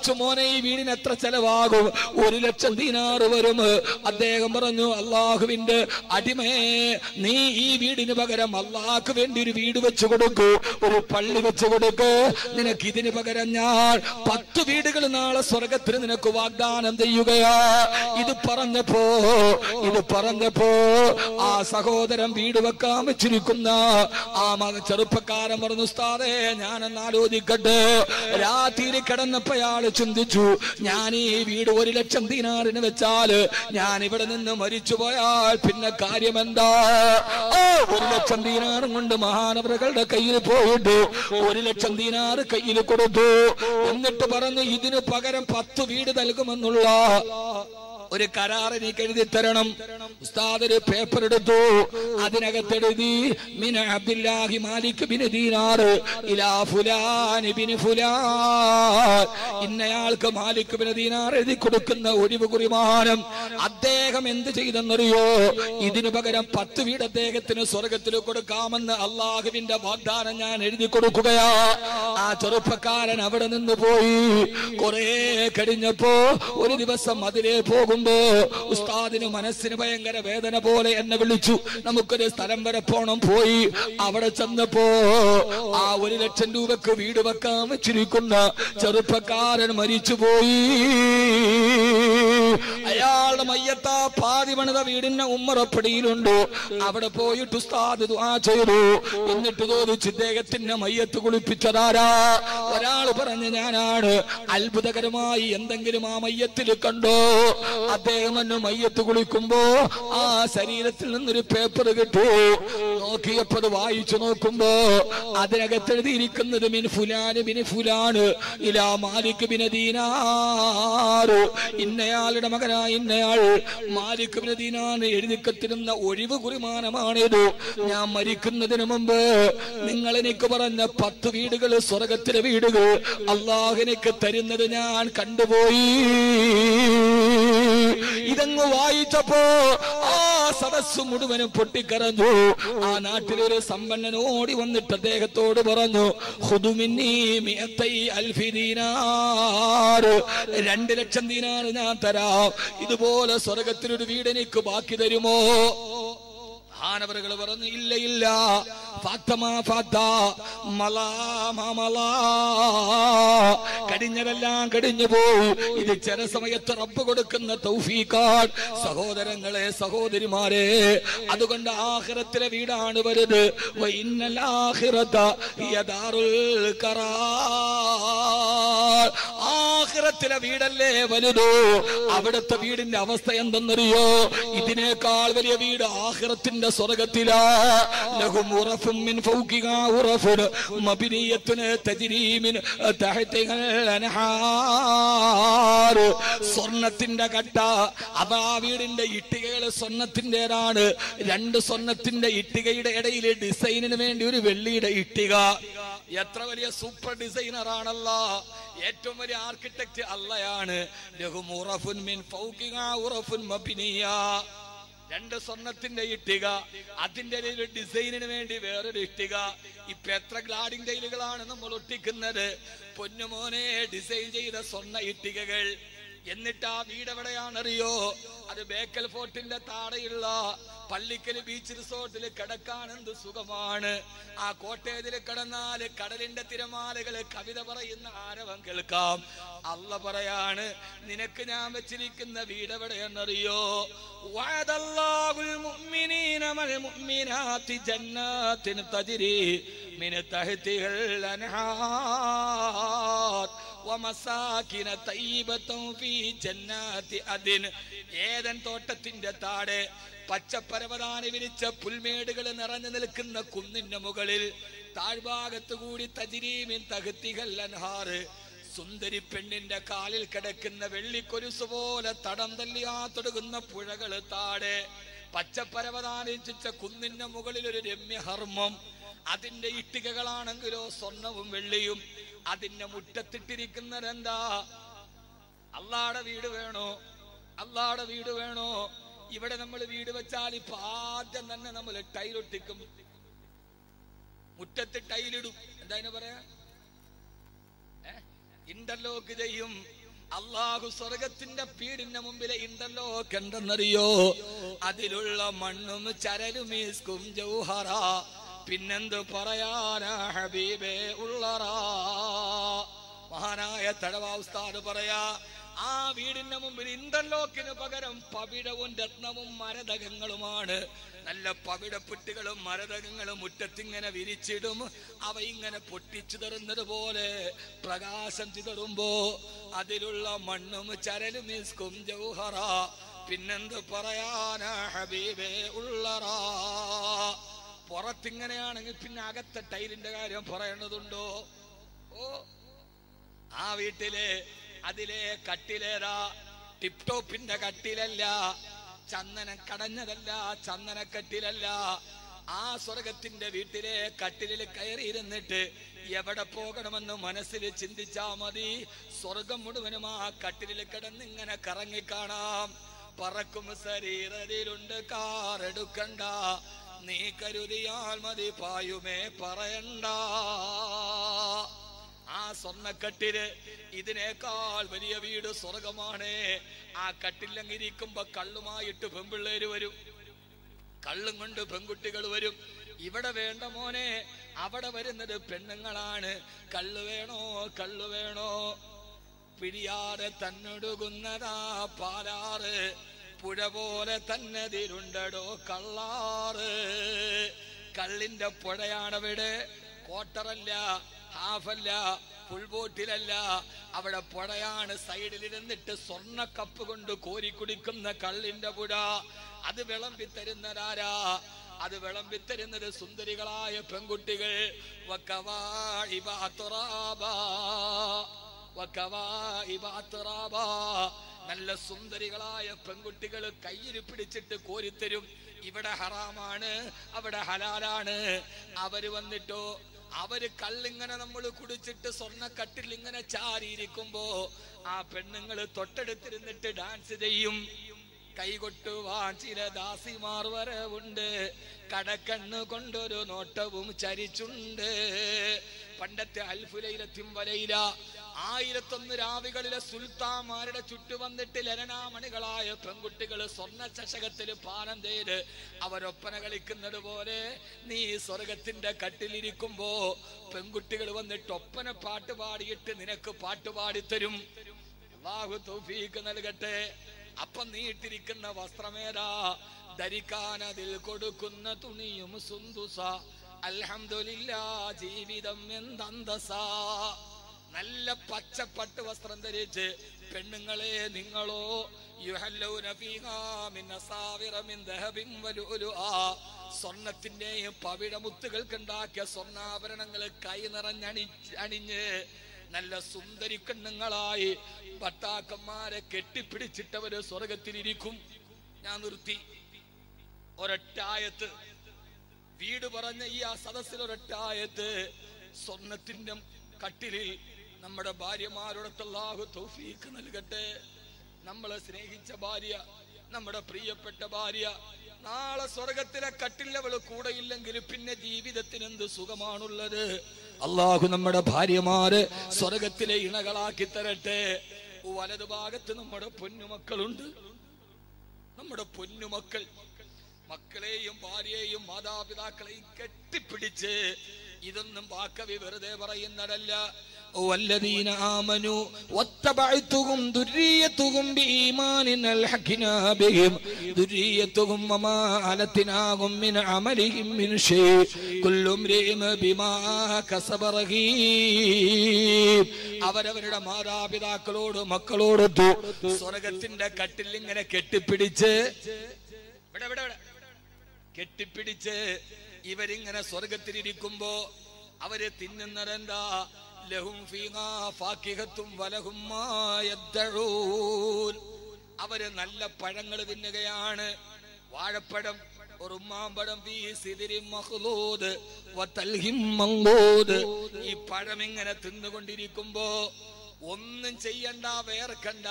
ചോദിച്ചു, മോനെ ഈ വീടിന് എത്ര ചെലവാകും? 1,00,000 ദീനാറ് വരും. അദ്ദേഹം പറഞ്ഞു, അള്ളാഹുവിന്റെ അടിമയെ, നീ ഈ വീടിന് പകരം അള്ളാഹ്ക്ക് വേണ്ടി ഒരു വീട് വെച്ചു കൊടുക്കൂ, ഒരു പള്ളി വെച്ചു കൊടുക്കൂ. നിനക്ക് ഇതിന് പകരം ഞാൻ 10 വീടുകൾ നാളെ സ്വർഗത്തിന് നിനക്ക് വാഗ്ദാനം ചെയ്യുകയാ. ഇത് പറഞ്ഞപ്പോ ആ സഹോദരൻ വീട് വെക്കാൻ വെച്ചിരിക്കുന്ന ആ ചെറുപ്പക്കാരൻ പറഞ്ഞു, ഉസ്താദേ ഞാനെന്ന് ആലോചിക്കട്ടെ. രാത്രി കിടന്നപ്പോ അയാള് ചിന്തിച്ചു, ഞാൻ ഈ വീട് 1,00,000 ദീനാറിന് വെച്ചാല് ഞാൻ ഇവിടെ നിന്ന് മരിച്ചു പോയാൽ പിന്നെ കാര്യം എന്താ? 1,00,000 ദീനാറും കൊണ്ട് മഹാനവറുകളുടെ കയ്യിൽ പോയിട്ട് 1,00,000 ദീനാറ് കയ്യിൽ കൊടുത്തു. എന്നിട്ട് പറഞ്ഞു, ഇതിന് പകരം 10 വീട് നൽകുമെന്നുള്ള ഒരു കരാർ എനിക്ക് എഴുതി തരണം. ഉസ്താദ് ഒരു പേപ്പർ എടുത്തു, അതിനകത്തെഴുതി, മിൻ അബ്ദുല്ലാഹി മാലിക് ബിൻ ദീനാർ ഇലാ ഫുലാൻ ബിൻ ഫുലാൻ. ഇന്നയാൾക്ക് മാലിക് ബിൻ ദീനാർ എഴുതി കൊടുക്കുന്ന ഒഴിവ് കുറിമാനം. അദ്ദേഹം എന്ത് ചെയ്തെന്നറിയോ? ഇതിനു പകരം 10 വീട് അദ്ദേഹത്തിന് സ്വർഗത്തിൽ കൊടുക്കാമെന്ന് അള്ളാഹുവിന്റെ വാഗ്ദാനം ഞാൻ എഴുതി കൊടുക്കുകയാ. ആ ചെറുപ്പക്കാരൻ അവിടെ നിന്ന് പോയി. കുറെ കഴിഞ്ഞപ്പോ ഒരു ദിവസം അതിലേ പോകും ഉസ്താദിന് മനസ്സിന് ഭയങ്കര വേദന പോലെ എന്നെ വിളിച്ചു. നമുക്കൊരു സ്ഥലം വരെ പോണം. പോയി അവിടെ ചെന്നപ്പോ ആ 1,00,000 രൂപക്ക് വീട് വെക്കാൻ വെച്ചിരിക്കുന്ന ചെറുപ്പക്കാരൻ മരിച്ചുപോയി. അയാളുടെ മയ്യത്താ പാതി പണിത വീടിന്റെ ഉമ്മറപ്പടിയിലുണ്ട്. അവിടെ പോയിട്ട് ഉസ്താദ് ദുആ ചെയ്തു. എന്നിട്ട് ചോദിച്ചു, ഇദ്ദേഹത്തിന്റെ മയ്യത്ത് കുളിപ്പിച്ചതാരാ? ഒരാൾ പറഞ്ഞു, ഞാനാണ്. അത്ഭുതകരമായി എന്തെങ്കിലും ആ മയ്യത്തിൽ കണ്ടോ? അദ്ദേഹം എന്നെ മയ്യത്ത് കുളിക്കുമ്പോ ആ ശരീരത്തിൽ നിന്നൊരു പേപ്പർ കിട്ടു. നോക്കിയപ്പോ അത് വായിച്ചു നോക്കുമ്പോ അതിനകത്ത് എഴുതിയിരിക്കുന്നത്, മിൻ ഫുലാൻ ബിൻ ഫുലാൻ ഇലാ മാലിക് ബിൻ ദീനാർ. ഇന്നയാളുടെ മകനായ ഇന്നയാൾ മാലിക് ബിൻ ദീനാർ എഴുതിക്കത്തിരുന്ന ഒഴിവ് കുറിമാനമാണിത്. ഞാൻ മരിക്കുന്നതിന് മുമ്പ് നിങ്ങൾ എനിക്ക് പറഞ്ഞ 10 വീടുകൾ, സ്വർഗത്തിലെ വീടുകൾ അള്ളാഹു എനിക്ക് തരുന്നത് ഞാൻ കണ്ടുപോയി. ഇതങ്ങ് വായിച്ചപ്പോ ആ സദസ്സ് മുഴുവനും പൊട്ടിക്കരഞ്ഞു. ആ നാട്ടിലൊരു സമ്പന്നൻ ഓടി വന്നിട്ട് അദ്ദേഹത്തോട് പറഞ്ഞു, 2,00,000 ദീനാർ ഞാൻ തരാം, ഇതുപോലെ സ്വർഗത്തിലൊരു വീട് എനിക്ക് ബാക്കി തരുമോ? മഹാനവറുകൾ പറഞ്ഞു, ഇല്ല ഇല്ല, കഴിഞ്ഞതെല്ലാം കഴിഞ്ഞു പോയി. ഇത് ചില സമയത്ത് റബ്ബ് കൊടുക്കുന്ന തൗഫീഖാണ്. സഹോദരങ്ങളെ, സഹോദരിമാരെ, അതുകൊണ്ട് ആഖിറത്തിലെ വീടാണ് വലുത്. വഇന്നൽ ആഖിറത ഹിയ ദാറുൽ ഖറാർ. ആഖിറത്തിലെ വീടല്ലേ വലുത്. അവിടുത്തെ വീടിന്റെ അവസ്ഥ എന്തെന്നറിയോ? ഇതിനേക്കാൾ വലിയ വീട് ആഖിറത്തിന്റെ സ്വർഗത്തിലാ. ലഹും ഉറഫും മിൻ ഫൗഖിഹാ ഉറഫുൻ മബ്നിയത്തുൻ തജ്രീ മിൻ തഹ്തിഹൽ അൻഹാർ. സ്വർണത്തിന്റെ കട്ട. അതാ വീടിന്റെ ഇഷ്ടികകൾ സ്വർണത്തിന്റേതാണ്. 2 സ്വർണത്തിന്റെ ഇഷ്ടികയുടെ ഇടയിൽ ഡിസൈനിന് വേണ്ടി ഒരു വെള്ളിയുടെ ഇഷ്ടിക. എത്ര വലിയ സൂപ്പർ ഡിസൈനർ ആണല്ലോ! ഏറ്റവും വലിയ ആർക്കിടെക്ട് അള്ളയാണ്. ലഹും ഉറഫുൻ മിൻ ഫൗഖിഹാ ഉറഫുൻ മബ്നിയാ. 2 സ്വർണത്തിന്റെ ഇഷ്ടിക, അതിന്റെ ഡിസൈനിന് വേണ്ടി വേറൊരു ഇഷ്ടിക. ഇപ്പൊ എത്ര ഗ്ലാഡിംഗ് ടൈലുകളാണ് നമ്മൾ ഒട്ടിക്കുന്നത്! പൊന്നുമോനെ, ഡിസൈൻ ചെയ്ത സ്വർണ്ണ ഇഷ്ടികകൾ. എന്നിട്ട് ആ വീട് എവിടെയാണറിയോ? അത് ബേക്കൽ ഫോർട്ടിന്റെ താഴെയുള്ള പള്ളിക്കൽ ബീച്ച് റിസോർട്ടിൽ കിടക്കാൻ എന്ത് സുഖമാണ്. ആ കോട്ടേജിൽ കിടന്നാല് കടലിന്റെ തിരമാലകള് കവിത പറയുന്ന ആരവം കേൾക്കാം. അള്ള പറയാണ്, നിനക്ക് ഞാൻ വെച്ചിരിക്കുന്ന വീട് എവിടെയെന്നറിയോ? വഅദല്ലാഹുൽ മുഅ്മിനീന വൽ മുഅ്മിനാതി ജന്നാത്തിൻ തജ്രി മിൻ തഹ്തിഹൽ അൻഹാർ വമസാകിന തയ്യിബതൻ ഫീ ജന്നാതി അദിൻ. ഏദൻ തോട്ടത്തിന്റെ താഴെ പച്ചപ്പരവതാനി വിരിച്ച പുൽമേടുകൾ നിറഞ്ഞു നിൽക്കുന്ന കുന്നിന്റെ മുകളിൽ താഴ്ഭാഗത്തു കൂടി തജ്രി മിൻ തഹ്തിഹൽ അൻഹാർ. സുന്ദരി പെണ്ണിന്റെ കാലിൽ കിടക്കുന്ന വെള്ളിക്കൊരുസ് പോലെ തടം തല്ലിയാത്തൊടുകുന്ന പുഴകള് താഴെ. പച്ചപ്പരവതാനിച്ച കുന്നിന്റെ മുകളിൽ ഒരു രമ്യഹർമ്മം. അതിന്റെ ഇഷ്ടികകളാണെങ്കിലോ സ്വർണവും വെള്ളിയും. അതിന്റെ മുറ്റത്തിട്ടിരിക്കുന്നതെന്താ? അള്ളാടെ വീട് വേണോ? അള്ളാടെ വീട് വേണോ? ഇവിടെ നമ്മൾ വീട് വെച്ചാൽ ഇപ്പൊ ആദ്യം തന്നെ നമ്മൾ ടൈലൊട്ടിക്കും. മുറ്റത്ത് ടൈലിടും. എന്താ പറയാ? ഇന്റർലോക്ക് ചെയ്യും. അള്ളാഹു സ്വർഗത്തിന്റെ വീടിന്റെ മുമ്പിലെ ഇന്റർലോക്ക് എന്തെന്നറിയോ? അതിലുള്ള മണ്ണും ചരലും ഈസ്കും ജൗഹറ. പിന്നെന്ത് പറയാനാ ഹബീബേ ഉള്ളറാ. മഹാനായ തഴവ ഉസ്താദ് പറയാ, ആ വീടിന്റെ മുമ്പിൽ ഇന്റർലോക്കിന് പകരം പവിഴവും രത്നവും മരതകങ്ങളുമാണ്. നല്ല പവിഴപ്പെട്ടുകളും മരതകങ്ങളും മുറ്റത്തിങ്ങനെ വിരിച്ചിടും. അവ ഇങ്ങനെ പൊട്ടിച്ചിതറുന്നത് പോലെ പ്രകാശം ചിതറുമ്പോ അതിലുള്ള മണ്ണും ചരലും ഈസ്കും ജൗഹറ. പിന്നെന്ത് പറയാനാ ഹബീബേ ഉള്ളറാ. പുറത്തിങ്ങനെയാണെങ്കിൽ പിന്നെ അകത്തെ ടൈലിന്റെ കാര്യം പറയേണ്ടതുണ്ടോ? ഓ, ആ വീട്ടിലെ അതിലെ കട്ടിലേതാ? ടിപ് ടോപ്പിന്റെ കട്ടിലല്ല, ചന്ദനം കടഞ്ഞതല്ല, ചന്ദനക്കട്ടിലല്ല. ആ സ്വർഗത്തിന്റെ വീട്ടിലെ കട്ടിലിൽ കയറിയിരുന്നിട്ട് എവിടെ പോകണമെന്ന് മനസ്സിൽ ചിന്തിച്ചാ മതി. സ്വർഗം മുഴുവനും ആ കട്ടിലിൽ കിടന്നിങ്ങനെ കറങ്ങിക്കാണാം. പറക്കും ശരീരത്തിലുണ്ട് കാറെടുക്കണ്ട, നീ കരുതിയാൽ മതി പായുമേ പറയണ്ട. ആ സ്വർണ്ണക്കട്ടില് ഇതിനേക്കാൾ വലിയ വീട് സ്വർഗമാണ്. ആ കട്ടിലങ്ങിരിക്കുമ്പോ കള്ളുമായിട്ട് പെൺപിള്ളേര് വരും, കള്ളും കൊണ്ട് പെൺകുട്ടികൾ വരും. ഇവിടെ വേണ്ട മോനെ, അവിടെ വരുന്നത് പെണ്ണുങ്ങളാണ്. കള്ളു വേണോ, കള്ളു വേണോ? പിടിയാതെ തന്നൊടുകുന്നതാ പാലാറ്, പുഴ പോലെ തന്നതിരുണ്ടടോ കള്ളാറ്. കള്ളിന്റെ പുഴയാണവിടെ. ക്വാർട്ടറല്ല, ഹാഫല്ല, ഫുൾബോട്ടിലല്ല, അവിടെ പുഴയാണ്. സൈഡിലിരുന്നിട്ട് സ്വർണ്ണ കപ്പ് കൊണ്ട് കോരി കുടിക്കുന്ന കള്ളിന്റെ പുഴ. അത് വിളമ്പിത്തരുന്നതാരാ? അത് വിളമ്പിത്തരുന്നത് സുന്ദരികളായ പെൺകുട്ടികൾ. നല്ല സുന്ദരികളായ പെൺകുട്ടികൾ കയ്യിൽ പിടിച്ചിട്ട് കോരിത്തരും. ഇവിടെ ഹറാമാണ്, അവിടെ ഹലാലാണ്. അവര് വന്നിട്ടോ, അവര് കള്ളിങ്ങനെ നമ്മൾ കുടിച്ചിട്ട് സ്വർണ്ണക്കട്ടിൽ ഇങ്ങനെ ചാരിയിരിക്കുമ്പോ ആ പെണ്ണുങ്ങള് തൊട്ടടുത്തിരുന്നിട്ട് ഡാൻസ് ചെയ്യും. കൈകൊട്ടുവാൻ ചില ദാസിമാർ വരവുണ്ട്, കടക്കണ്ണ് കൊണ്ടൊരു നോട്ടവും ചരിച്ചുണ്ട്. പണ്ടത്തെ അൽഫുലൈലത്തും വലൈല 1001 രാവികളിലെ സുൽത്താന്മാരുടെ ചുറ്റു വന്നിട്ട് ലലനാമണികളായ പെൺകുട്ടികൾ സ്വർണ്ണ ചഷകത്തിൽ പാനം ചെയ്ത് അവരൊപ്പന കളിക്കുന്നത് പോലെ നീ സ്വർഗത്തിന്റെ കട്ടിലിരിക്കുമ്പോ പെൺകുട്ടികൾ വന്നിട്ട് ഒപ്പന പാട്ട് പാടിയിട്ട് നിനക്ക് പാട്ടുപാടിത്തരും. അല്ലാഹു തൗഫീഖ് നൽകട്ടെ. അപ്പം നീ ഇട്ടിരിക്കുന്ന വസ്ത്രമേതാ? ധരിക്കാൻ അതിൽ കൊടുക്കുന്ന തുണിയും സുന്ദുസ. അൽഹംദുലില്ലാ, ജീവിതം എന്തന്തസാ. നല്ല പച്ചപ്പട്ട് വസ്ത്രം ധരിച്ച് പെണ്ണുങ്ങളെ നിങ്ങളോ യുഹല്ലൗന ഫീഹാ മിൻ അസാവിറ മിൻ ദഹബിൻ വലുലുആ. സ്വർണ്ണത്തിന്റെയും പവിഴമുത്തുകൾക്കുണ്ടാക്കിയ സ്വർണ്ണാഭരണങ്ങൾ കൈ നിറഞ്ഞണിഞ്ഞ് നല്ല സുന്ദരി കണ്ണുങ്ങളായി ഭർത്താക്കന്മാരെ കെട്ടിപ്പിടിച്ചിട്ടവര് സ്വർഗത്തിലിരിക്കും. ഞാൻ നിർത്തി. ഒരൊറ്റായത്ത് വീട് പറഞ്ഞ ഈ ആ സദസ്സിൽ ഒരൊറ്റായത്ത് സ്വർണത്തിന്റെ കട്ടിലിൽ നമ്മുടെ ഭാര്യമാരോടൊത്ത് അല്ലാഹു തൗഫീഖ് നൽകട്ടെ. നമ്മളെ സ്നേഹിച്ച ഭാര്യ, നമ്മുടെ പ്രിയപ്പെട്ട ഭാര്യ നാളെ സ്വർഗത്തിലെ കട്ടിലവള് കൂടെയില്ലെങ്കിൽ പിന്നെ ജീവിതത്തിന് എന്ത് സുഖമാണുള്ളത്? അള്ളാഹു നമ്മുടെ ഭാര്യമാര് സ്വർഗത്തിലെ ഇണകളാക്കി തരട്ടെ. വലതുഭാഗത്ത് നമ്മുടെ പൊന്നുമക്കളുണ്ട്. നമ്മുടെ പൊന്നുമക്കൾ, മക്കളെയും ഭാര്യയെയും മാതാപിതാക്കളെയും കെട്ടിപ്പിടിച്ച്, ഇതൊന്നും വാക്കവി വെറുതെ പറയുന്നതല്ല. والذين آمنوا واتبعتهم ذريتهم بإيمان ألحقنا بهم ذريتهم وما ألتناهم من عملهم من شيء كل امرئ بما كسب رهين. അവരവരുടെ മാതാപിതാക്കളോട് മക്കളോടൊത്തു സ്വർഗത്തിന്റെ കട്ടിൽ ഇങ്ങനെ കെട്ടിപ്പിടിച്ച് കെട്ടിപ്പിടിച്ച് ഇവരിങ്ങനെ സ്വർഗത്തിലിരിക്കുമ്പോ അവര് തിന്നുന്നതെന്താ? ലഹും ഫീഹാ ഫാക്കിഹത്തും വലഹും മാ യദ്ദഊൻ. അവര് നല്ല പഴങ്ങൾ തിന്നുകയാണ്. വാഴപ്പഴം, ഉറുമാമ്പഴം, ഫീ സിദ്രിൻ മഖ്ലൂദ് വതൽഹിം മംലൂദ്. ഈ പഴം ഇങ്ങനെ തിന്നുകൊണ്ടിരിക്കുമ്പോ ഒന്നും ചെയ്യണ്ട, വേർക്കണ്ട,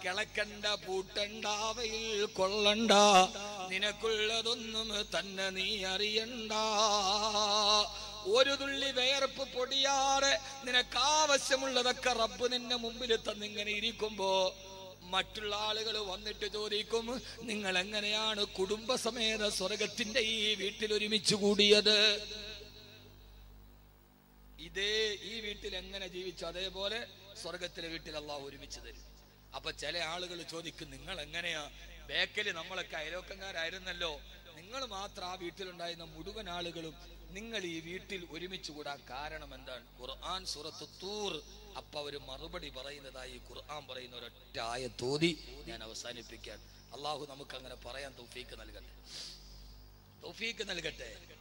കിളക്കണ്ട, പൂട്ടണ്ട, അവയിൽ കൊള്ളണ്ട, നിനക്കുള്ളതൊന്നും തന്നെ നീ അറിയണ്ട. ഒരു തുള്ളി വേർപ്പ് പൊടിയാറെ നിനക്ക് ആവശ്യമുള്ളതൊക്കെ റബ്ബ് നിന്നെ മുമ്പിൽ തന്നിങ്ങനെ ഇരിക്കുമ്പോ മറ്റുള്ള ആളുകൾ വന്നിട്ട് ചോദിക്കും, നിങ്ങൾ എങ്ങനെയാണ് കുടുംബസമേത സ്വർഗത്തിന്റെ ഈ വീട്ടിൽ ഒരുമിച്ച് കൂടിയത്? ഈ വീട്ടിൽ എങ്ങനെ ജീവിച്ചു അതേപോലെ സ്വർഗത്തിലെ വീട്ടിൽ അള്ളാഹു ഒരുമിച്ച് തരും. അപ്പൊ ചില ആളുകൾ ചോദിക്കും, നിങ്ങൾ എങ്ങനെയാ? ബേക്കല് നമ്മളൊക്കെ അയലോക്കക്കാരായിരുന്നല്ലോ, നിങ്ങൾ മാത്രം ആ വീട്ടിലുണ്ടായിരുന്ന മുഴുവൻ ആളുകളും നിങ്ങൾ ഈ വീട്ടിൽ ഒരുമിച്ച് കൂടാൻ കാരണം എന്താണ്? ഖുർആൻ സൂറത്ത് തൂർ. അപ്പൊ അവര് മറുപടി പറയുന്നതായി ഖുർആൻ പറയുന്ന ഒരൊറ്റ ആയത്തോതി ഞാൻ അവസാനിപ്പിക്കാൻ. അള്ളാഹു നമുക്ക് അങ്ങനെ പറയാൻ തൗഫീക്ക് നൽകട്ടെ.